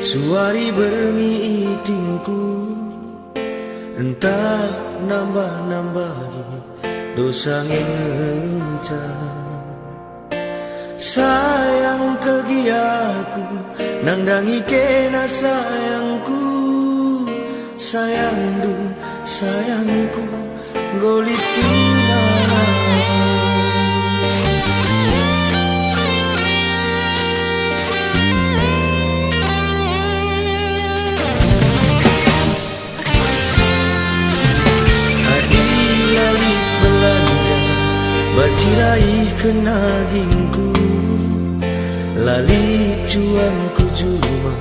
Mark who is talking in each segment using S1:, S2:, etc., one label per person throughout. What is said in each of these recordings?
S1: Suari berengi itingku, entah nambah-nambahi dosa ngengencang. Sayang kelgi aku, nangdangi kena sayangku. Sayangku, sayangku, golit punana. Bacirai kenagingku, lali cuanku cuma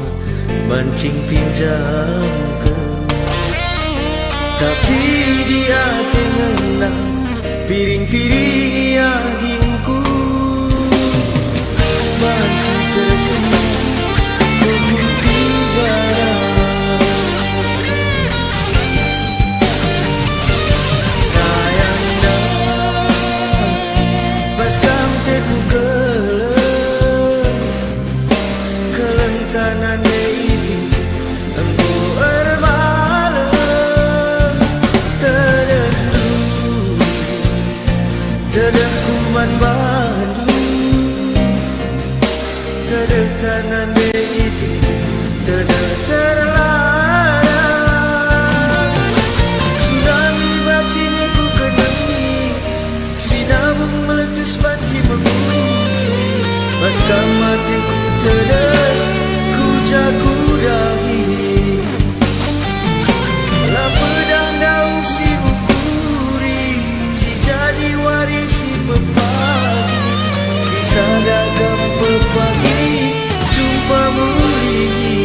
S1: mancing pinjamkan. Tapi dia tengenang piring-piring agingku, mancing terkena hukum pidana. Baskam teku kelentanan itu engkau ermalam terdendu kuman bandu terdetanan itu terlarang. Tsunami bacinya ku kenangi, sinabung meletus banci mengunci. Baskam matiku ku jaku dahi. La pedang daun si ukuri, si jadi warisi pepagi, si sadagam pepagi, jumpa muringi.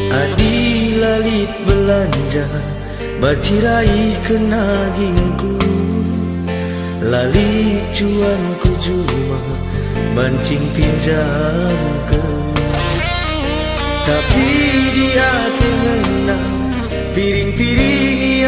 S1: Adi lalit belanja, bacirai kenagingku, lali cuanku cuma mancing pinjamkan. Tapi dia tengenang piring-piring